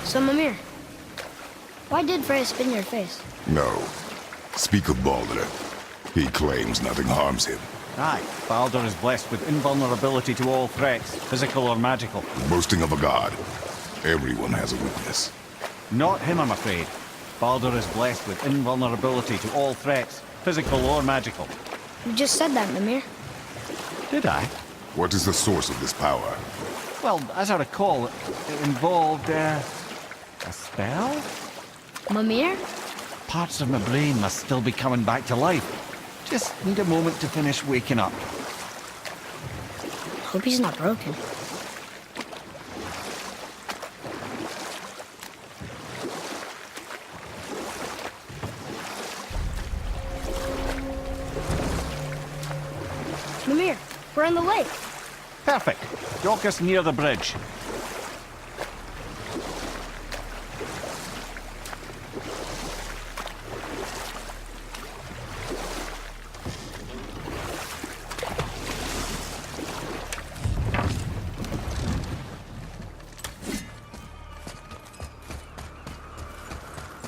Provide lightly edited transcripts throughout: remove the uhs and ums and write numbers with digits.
So, Mimir, why did Freya spin your face? No. Speak of Baldur. He claims nothing harms him. Aye, Baldur is blessed with invulnerability to all threats, physical or magical. Boasting of a god. Everyone has a weakness. Not him, I'm afraid. Baldur is blessed with invulnerability to all threats, physical or magical. You just said that, Mimir. Did I? What is the source of this power? Well, as I recall, it involved, a spell? Mimir? Parts of my brain must still be coming back to life. Just need a moment to finish waking up. Hope he's not broken. Mimir, we're in the lake. Perfect. Dock us near the bridge.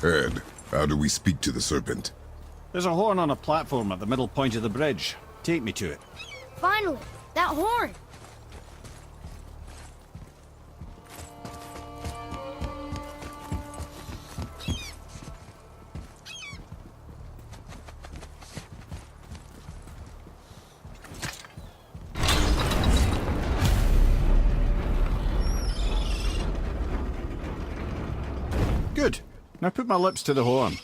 Ed, how do we speak to the Serpent? There's a horn on a platform at the middle point of the bridge. Take me to it. Finally, that horn. Good. Now put my lips to the horn.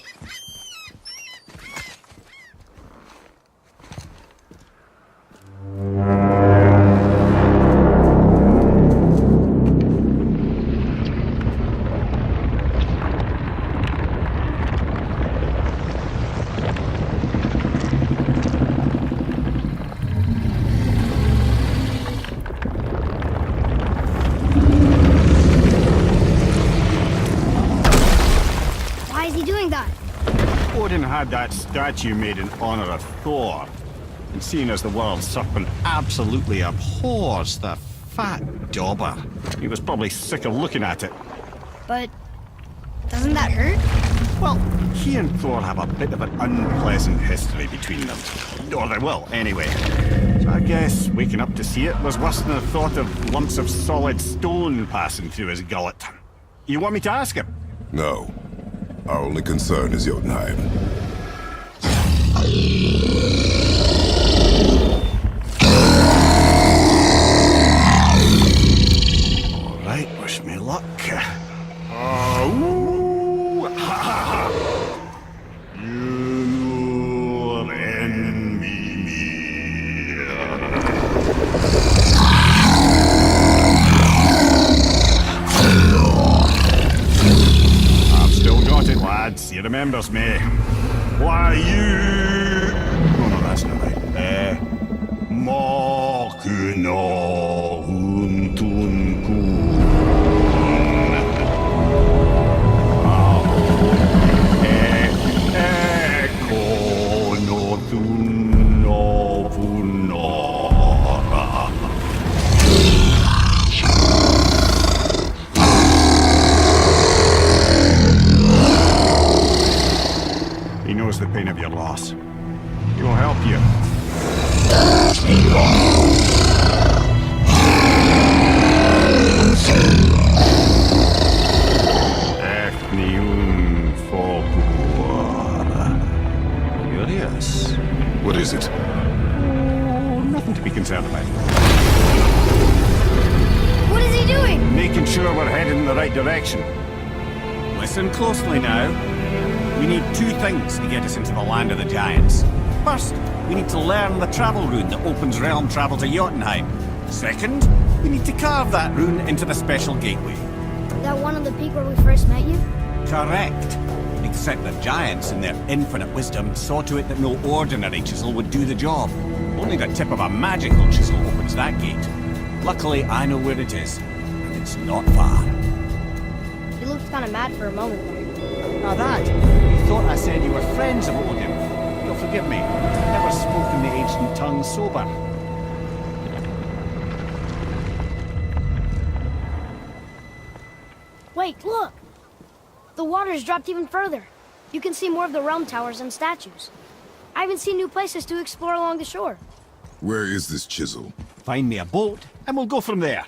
Odin had that statue made in honor of Thor. And seeing as the world serpent absolutely abhors the fat dauber, he was probably sick of looking at it. But doesn't that hurt? Well, he and Thor have a bit of an unpleasant history between them. Or they will, anyway. So I guess waking up to see it was worse than the thought of lumps of solid stone passing through his gullet. You want me to ask him? No. Our only concern is Jotunheim. All right, wish me luck. Your enemy. I've still got it, lads. He remembers me. Why you? Oh no, that's not right. He knows the pain of your loss. He will help you. Curious. What is it? Oh, nothing to be concerned about. What is he doing? Making sure we're headed in the right direction. Listen closely now. We need two things to get us into the land of the giants. First, we need to learn the travel rune that opens realm travel to Jotunheim. Second, we need to carve that rune into the special gateway. That one on the peak where we first met you? Correct. Except the giants, in their infinite wisdom, saw to it that no ordinary chisel would do the job. Only the tip of a magical chisel opens that gate. Luckily, I know where it is, and it's not far. You looked kind of mad for a moment there. Now that, you thought I said you were friends of Odin. You'll forgive me. I've never spoken the ancient tongue sober. Wait, look! The water's dropped even further. You can see more of the realm towers and statues. I even see new places to explore along the shore. Where is this chisel? Find me a boat, and we'll go from there.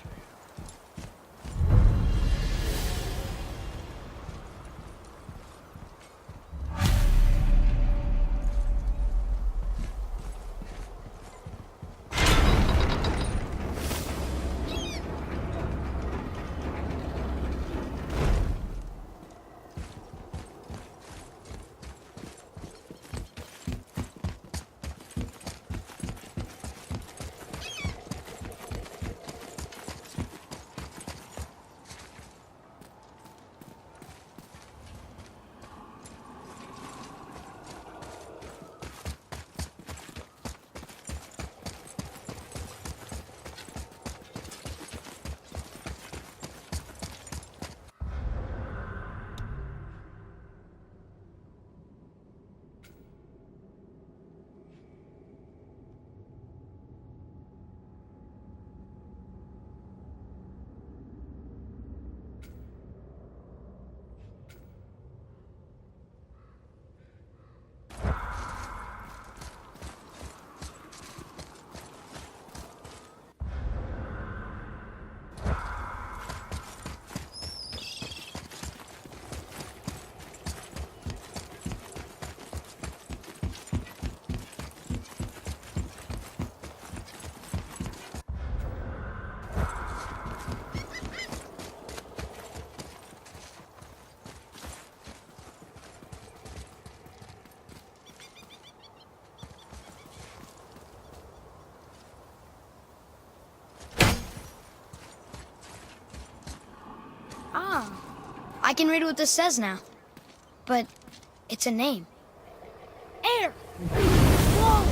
I can read what this says now. But it's a name. Air! Whoa!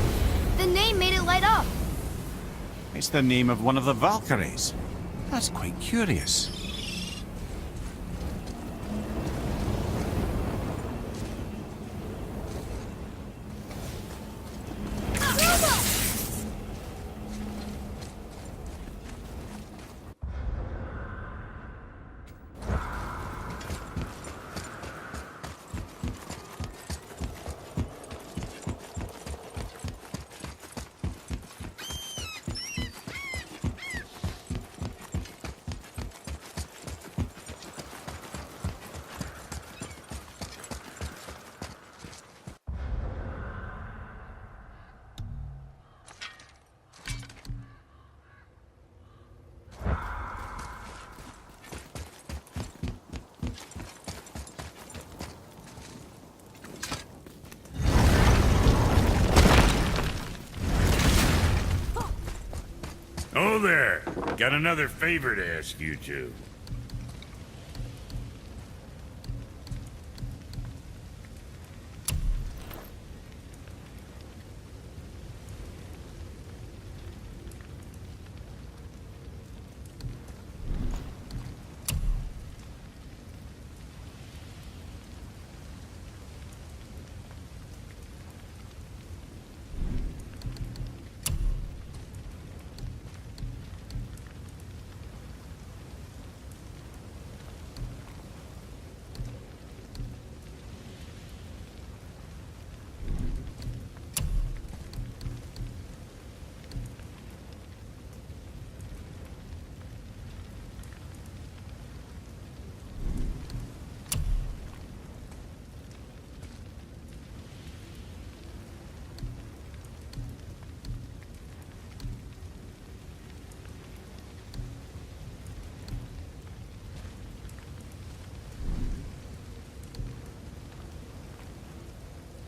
The name made it light up. It's the name of one of the Valkyries. That's quite curious. Oh there! Got another favor to ask you two.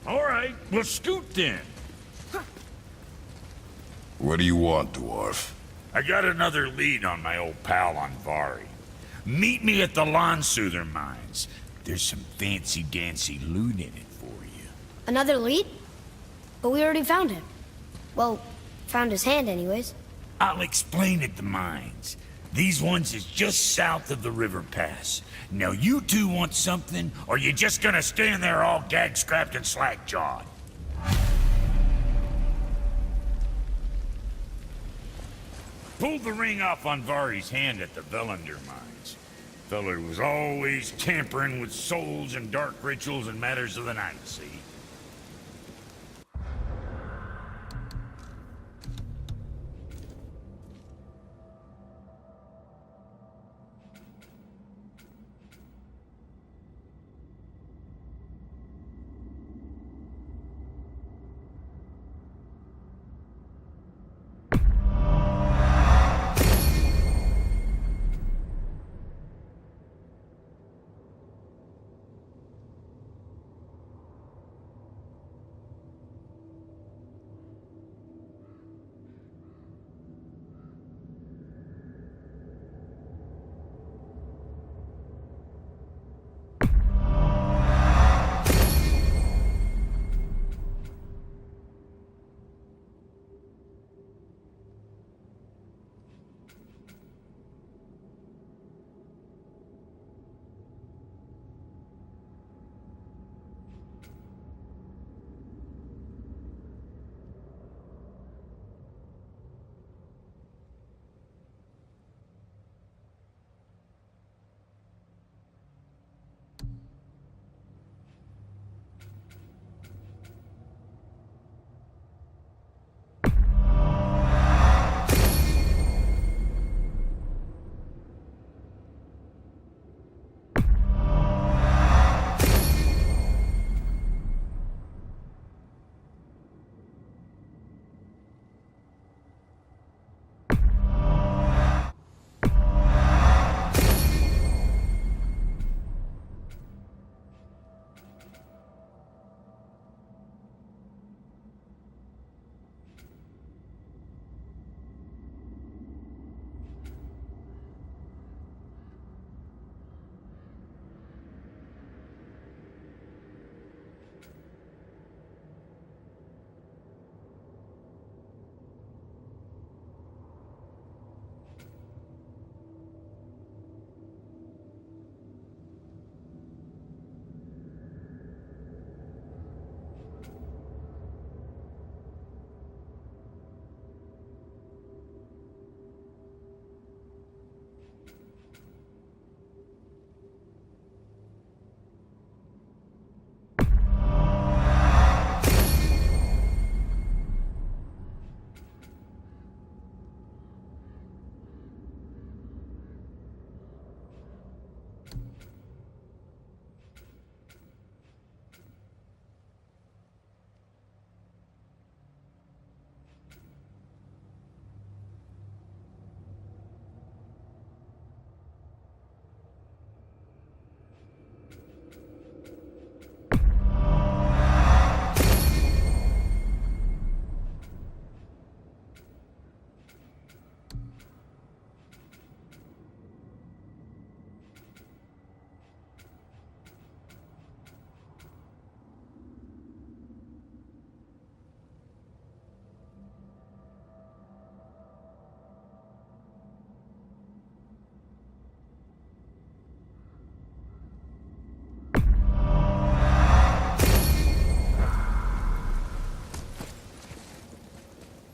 All right, well, scoot then. What do you want, dwarf? I got another lead on my old pal on 𝗲𝗺. Meet me at the 𝗏𝗺𝗀𝗻 mines. There's some fancy-dancy loot in it for you. Another lead? But we already found him. Well, found his hand anyways. I'll explain at the mines. These ones is just south of the river pass. Now you two want something, or you just gonna stand there all gag-scrapped and slack-jawed? Pulled the ring off on 𝗲𝗺's hand at the 𝗏𝗺𝗻𝗀 mines. Feller was always tampering with souls and dark rituals and matters of the night, see?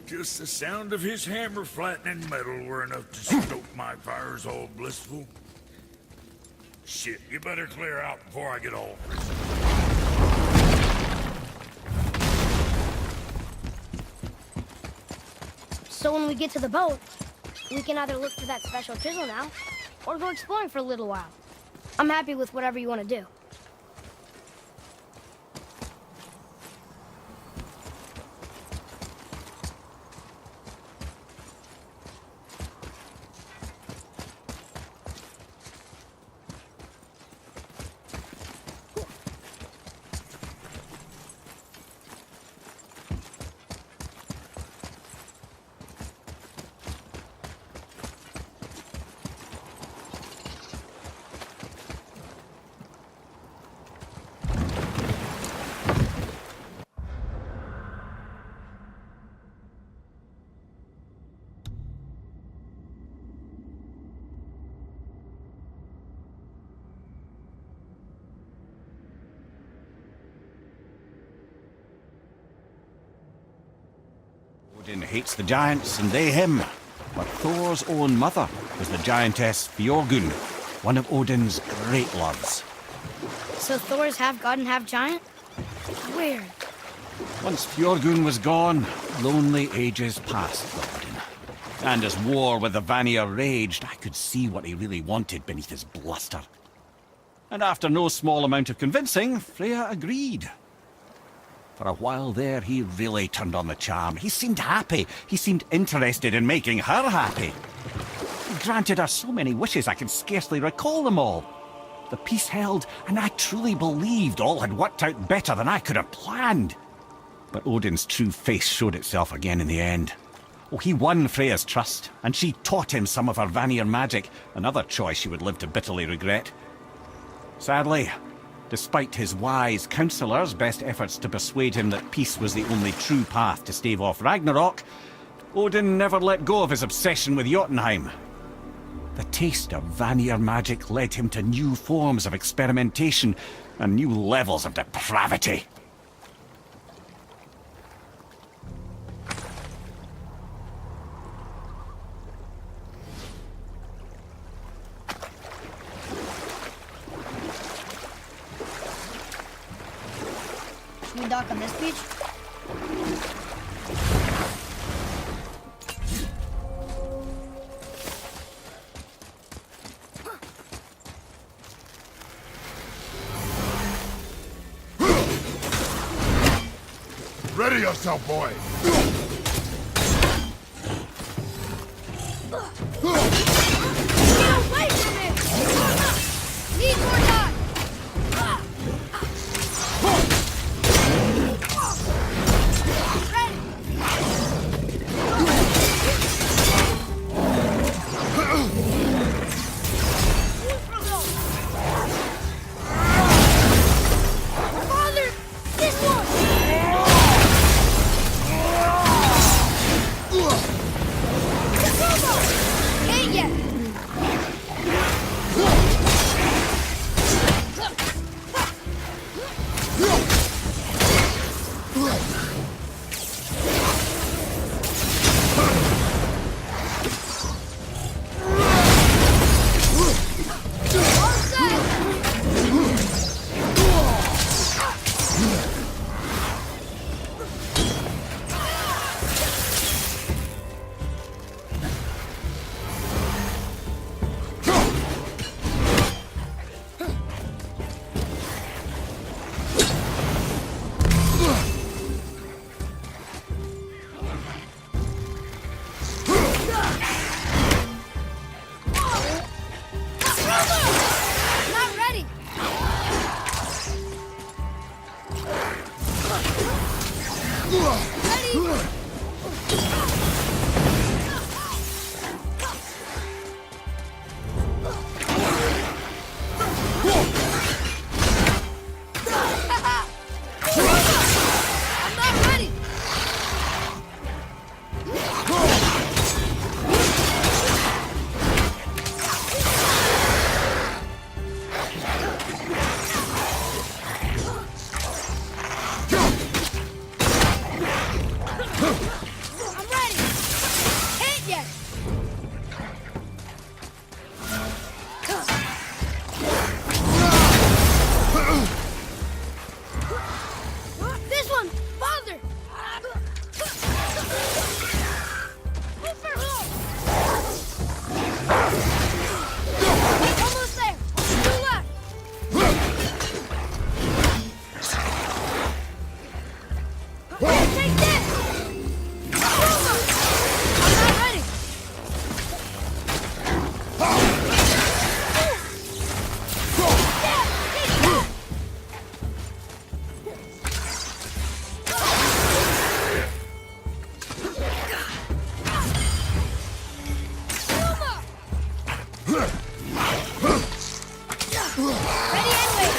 Just the sound of his hammer flattening metal were enough to stoke my fires all blissful. Shit, you better clear out before I get all frisky. So when we get to the boat, we can either look for that special chisel now, or go exploring for a little while. I'm happy with whatever you want to do. Odin hates the giants and they him, but Thor's own mother was the giantess Björgund, one of Odin's great loves. So Thor's half god and half giant? Weird. Once Fjorgyn was gone, lonely ages passed for Odin. And as war with the Vanir raged, I could see what he really wanted beneath his bluster. And after no small amount of convincing, Freya agreed. For a while there, he really turned on the charm. He seemed happy. He seemed interested in making her happy. He granted her so many wishes I can scarcely recall them all. The peace held, and I truly believed all had worked out better than I could have planned. But Odin's true face showed itself again in the end. Oh, he won Freya's trust, and she taught him some of her Vanir magic, another choice she would live to bitterly regret. Sadly, despite his wise counselors' best efforts to persuade him that peace was the only true path to stave off Ragnarok, Odin never let go of his obsession with Jotunheim. The taste of Vanir magic led him to new forms of experimentation and new levels of depravity. Should we dock on this beach? Ready yourself, boy! Get away from it! Need more time! Father! This one! Ain't yet! All set! Not ready! Ready! I'm not ready! I'm ready! Ain't yet! This one! Father! Move for home! Almost there! Two left! Take this! I'm not ready! Yeah, take that! Ready and wait!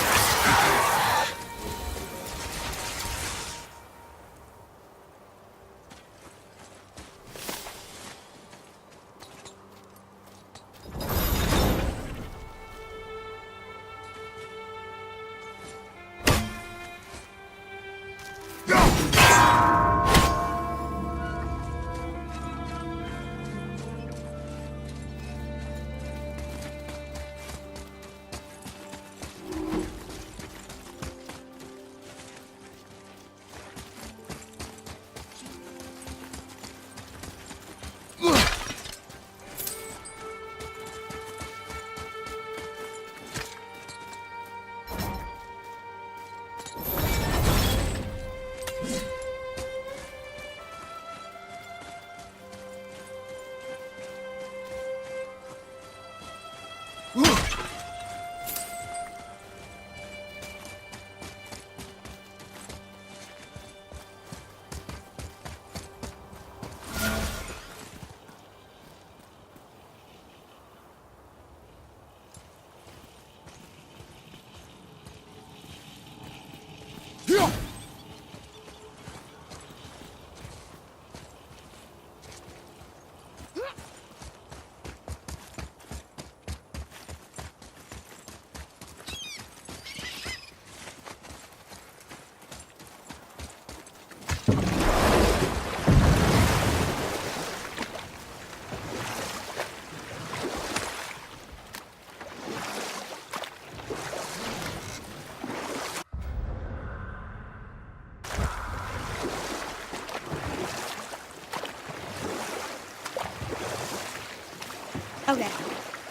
Okay,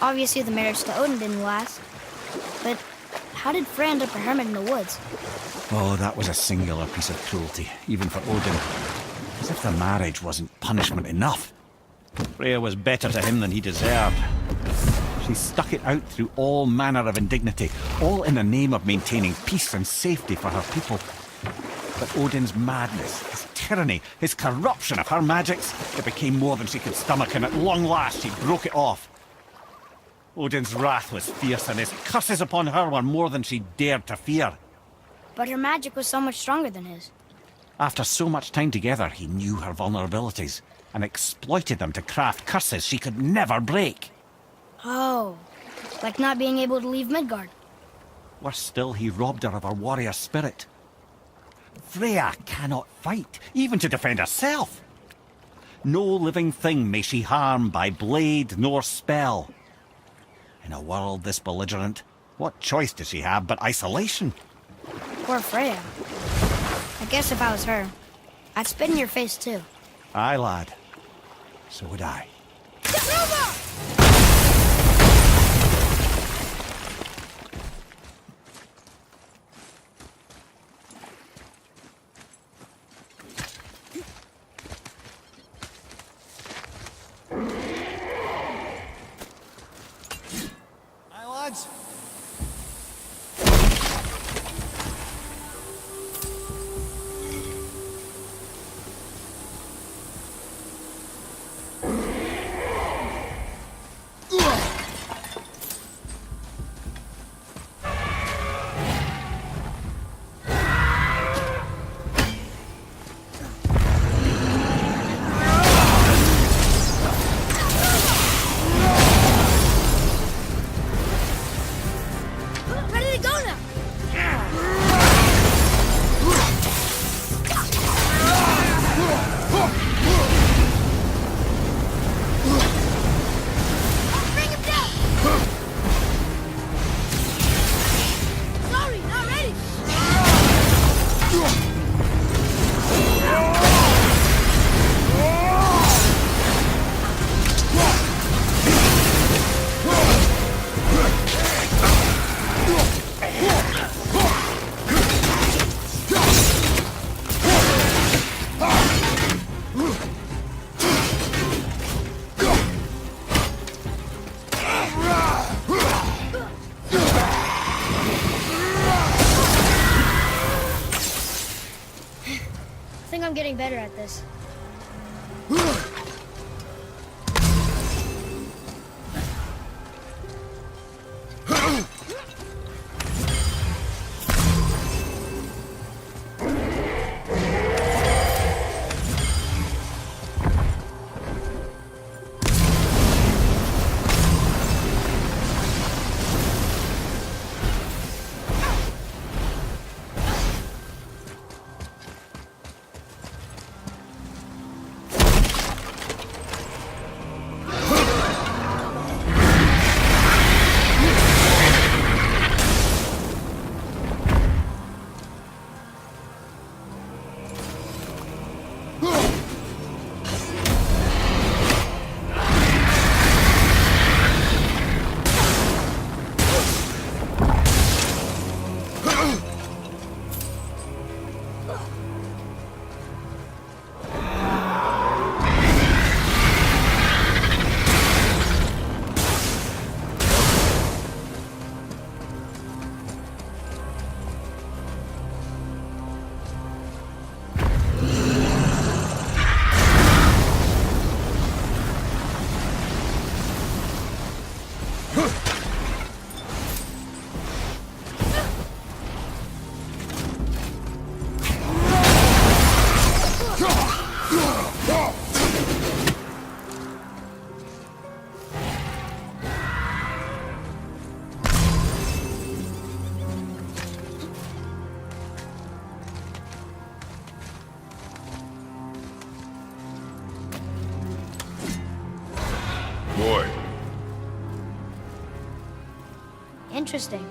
obviously the marriage to Odin didn't last. But how did Frey end up a hermit in the woods? Oh, that was a singular piece of cruelty, even for Odin. As if the marriage wasn't punishment enough. Freya was better to him than he deserved. She stuck it out through all manner of indignity, all in the name of maintaining peace and safety for her people. But Odin's madness, his tyranny, his corruption of her magics, it became more than she could stomach, and at long last she broke it off. Odin's wrath was fierce, and his curses upon her were more than she dared to fear. But her magic was so much stronger than his. After so much time together, he knew her vulnerabilities, and exploited them to craft curses she could never break. Oh, like not being able to leave Midgard. Worse still, he robbed her of her warrior spirit. Freya cannot fight, even to defend herself. No living thing may she harm by blade nor spell. In a world this belligerent, what choice does she have but isolation? Poor Freya. I guess if I was her, I'd spit in your face too. Aye, lad. So would I. Aye, lads. Ready to go now! Bring him down! Sorry, not ready! I think I'm getting better at this. Interesting.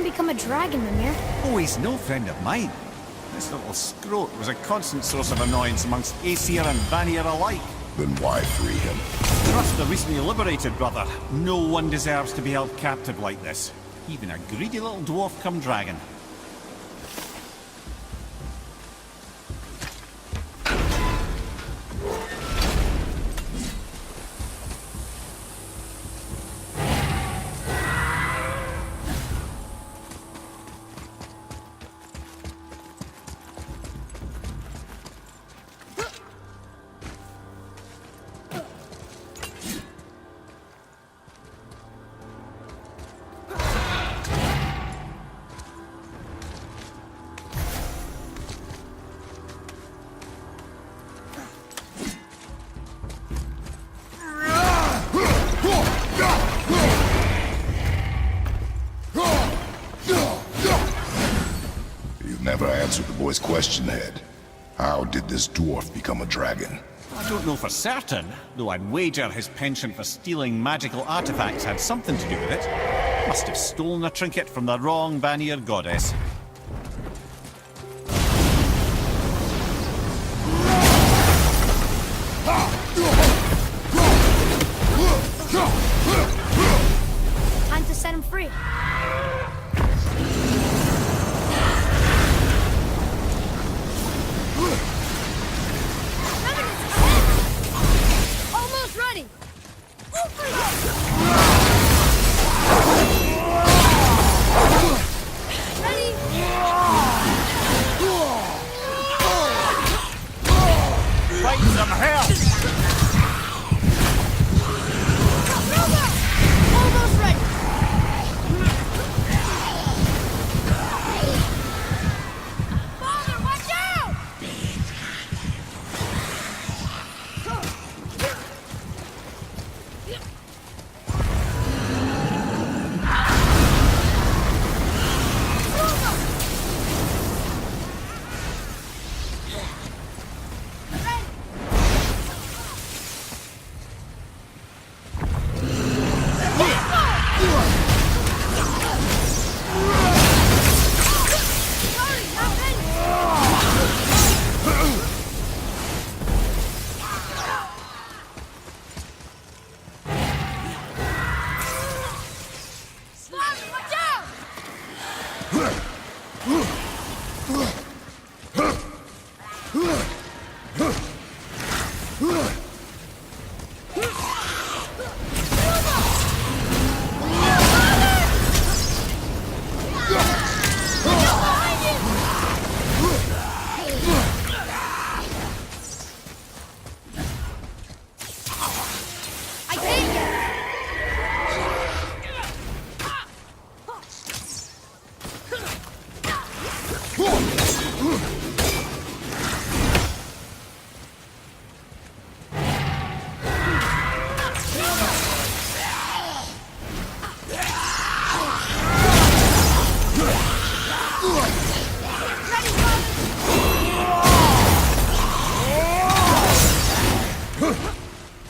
Become a dragon, Mimir. Oh, he's no friend of mine. This little scrote was a constant source of annoyance amongst Aesir and Vanir alike. Then why free him? Trust the recently liberated, brother. No one deserves to be held captive like this. Even a greedy little dwarf come dragon. Never answered the boy's question, Head. How did this dwarf become a dragon? I don't know for certain, though I'd wager his penchant for stealing magical artifacts had something to do with it. Must have stolen a trinket from the wrong Vanir goddess. Time to set him free. Almost ready! Fight some hell! Almost ready! Father, watch out! Father, watch out! I take it!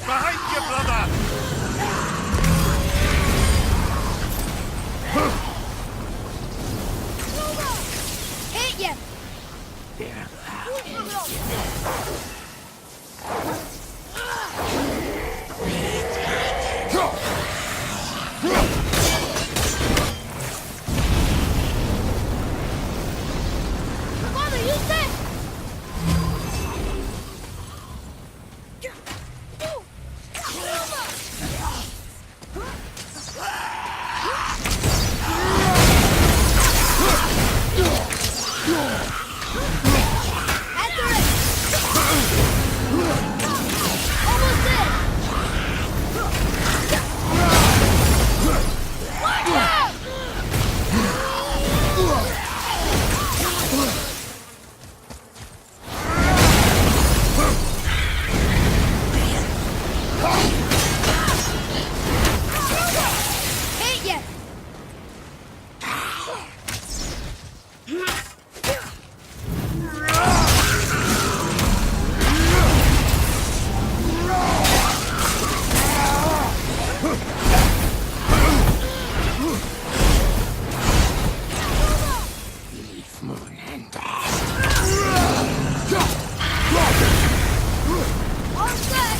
Behind you, brother! Hit ya! Father, use this! After it! Almost there! Watch out! Hit ya! All set!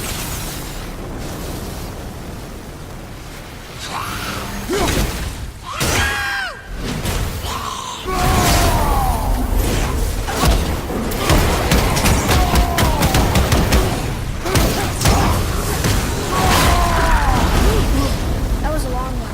That was a long one.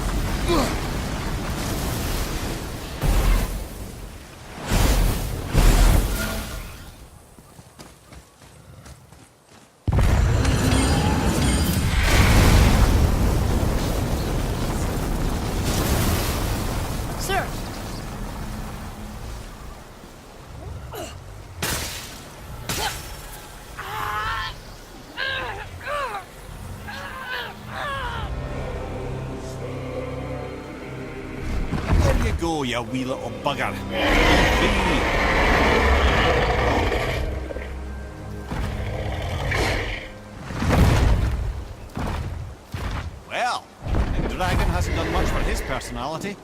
Sir, There you go, you wee little bugger. Free. hasn't done much for his personality.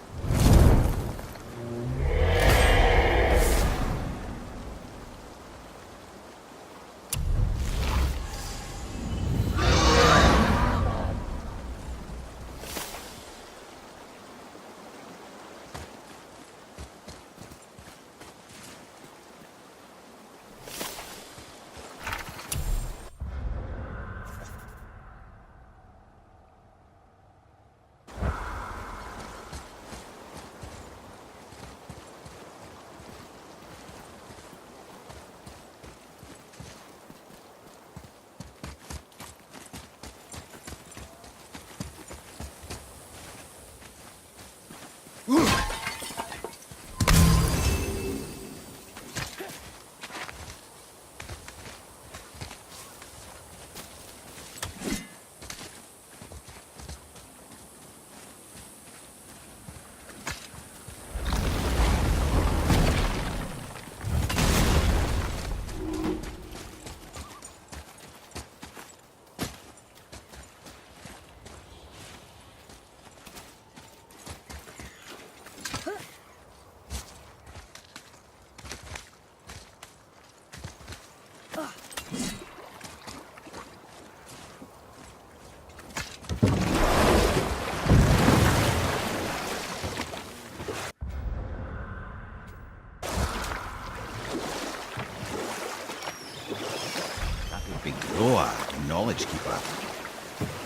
𝗜𝗺𝗬𝗀, Knowledge Keeper.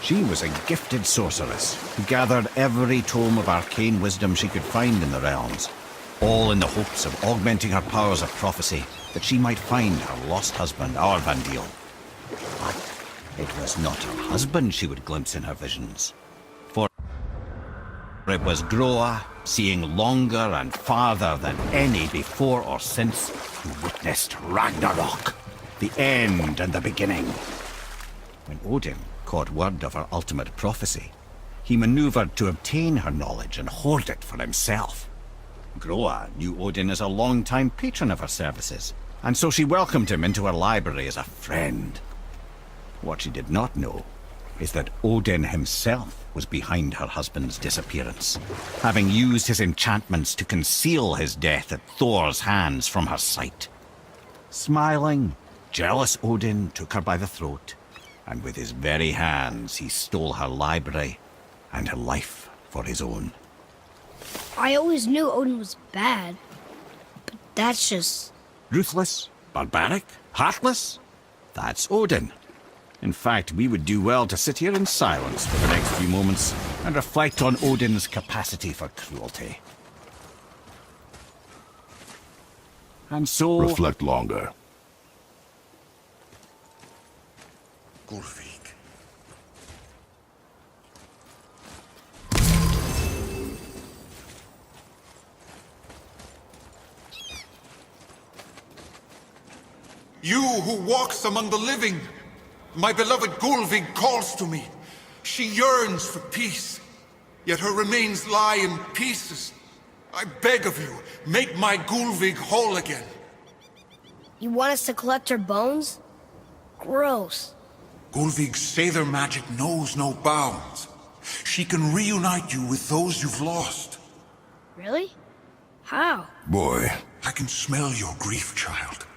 She was a gifted sorceress who gathered every tome of arcane wisdom she could find in the realms, all in the hopes of augmenting her powers of prophecy that she might find her lost husband, 𝗏𝗏. But it was not her husband she would glimpse in her visions, for it was 𝗏𝗀, seeing longer and farther than any before or since, who witnessed Ragnarok, the end and the beginning. When Odin caught word of her ultimate prophecy, he maneuvered to obtain her knowledge and hoard it for himself. 𝗏𝗀 knew Odin as a long-time patron of her services, and so she welcomed him into her library as a friend. What she did not know is that Odin himself was behind her husband's disappearance, having used his enchantments to conceal his death at Thor's hands from her sight. Smiling, jealous Odin took her by the throat, and with his very hands he stole her library and her life for his own. I always knew Odin was bad, but that's just... Ruthless, barbaric, heartless? That's Odin. In fact, we would do well to sit here in silence for the next few moments and reflect on Odin's capacity for cruelty. And so... Reflect longer. 𝗏𝗏𝗿𝗀. You who walks among the living, my beloved 𝗏𝗏𝗿𝗀 calls to me. She yearns for peace, yet her remains lie in pieces. I beg of you, make my 𝗏𝗏𝗿𝗀 whole again. You want us to collect her bones? Gross. 𝗏𝗏𝗿𝗀's Seidr magic knows no bounds. She can reunite you with those you've lost. Really? How? Boy, I can smell your grief, child.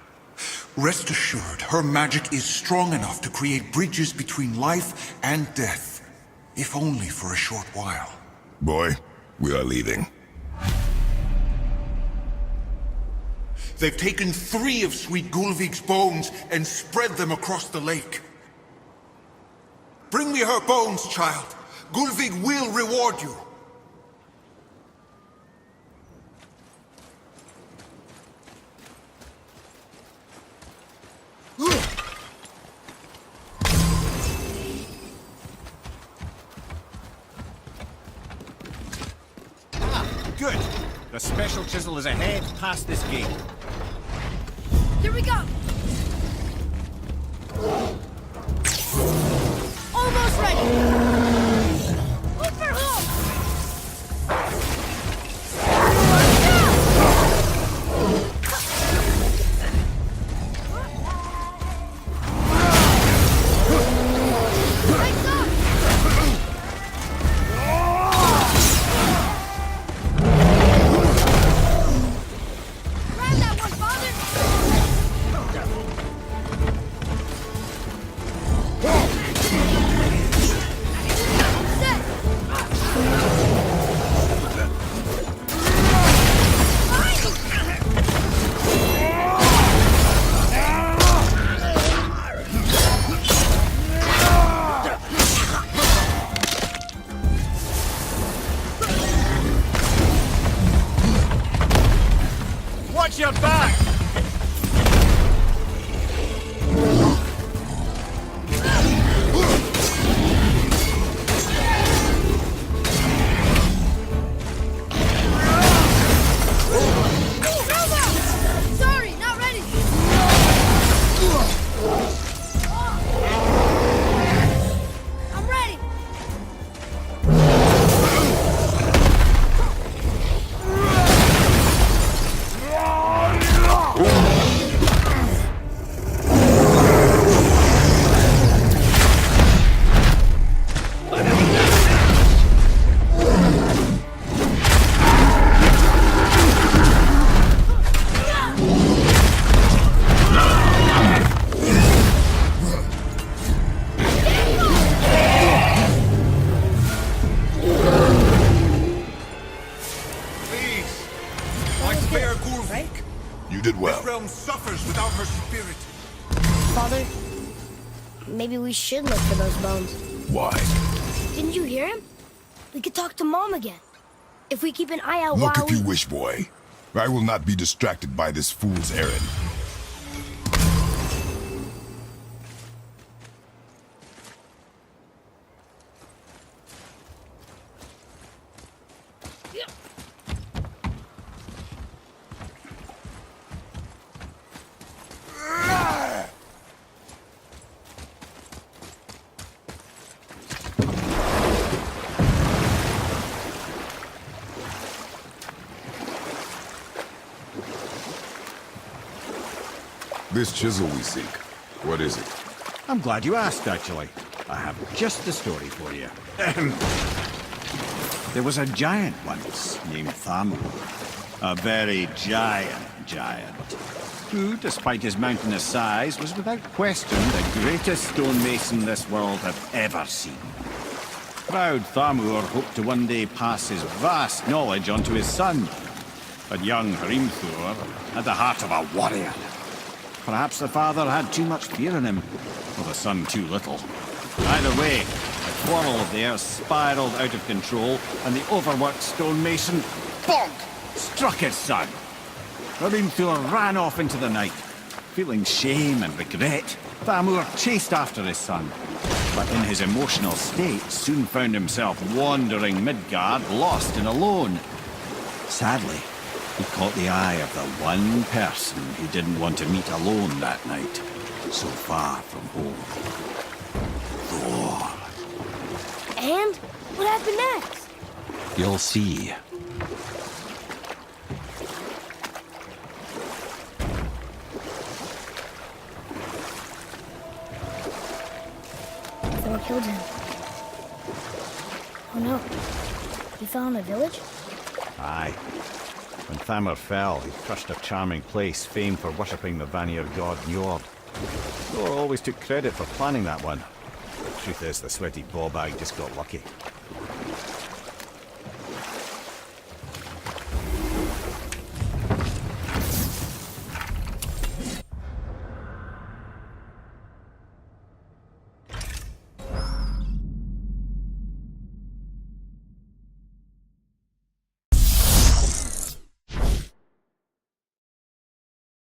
Rest assured, her magic is strong enough to create bridges between life and death, if only for a short while. boy, we are leaving. They've taken 3 of sweet 𝗏𝗏𝗿𝗀's bones and spread them across the lake. Bring me her bones, child. 𝗏𝗏𝗿𝗀 will reward you. Good. The special chisel is ahead past this gate. Here we go. Almost ready. Move for home. Legs up. Watch your back! Sorry, not ready. I'm ready. Please, my fair 𝗂𝗚𝗃. You did well. This realm suffers without her spirit. Father, maybe we should look for those bones. Why? Didn't you hear him? We could talk to Mom again. If we keep an eye out Look while if you wish, boy. I will not be distracted by this fool's errand. This chisel we seek, what is it? I'm glad you asked, actually. I have just the story for you. There was a giant once named 𝗵𝗺, a very giant, who, despite his mountainous size, was without question the greatest stonemason this world had ever seen. Proud 𝗵𝗺 hoped to one day pass his vast knowledge on to his son, but young 𝗵𝗺 had the heart of a warrior. Perhaps the father had too much fear in him, or the son too little. Either way, the quarrel of theirs spiraled out of control, and the overworked stonemason, bonk, struck his son. 𝗵𝗺 ran off into the night. Feeling shame and regret, 𝗵𝗺 chased after his son, but in his emotional state soon found himself wandering Midgard, lost and alone. Sadly, he caught the eye of the one person he didn't want to meet alone that night, so far from home. Thor. And what happened next? You'll see. Thor killed him. Oh no. He fell in a village? Aye. When 𝗵𝗺 fell, he crushed a charming place famed for worshipping the Vanir god Njord. Thor always took credit for planning that one. The truth is, the sweaty ball bag just got lucky.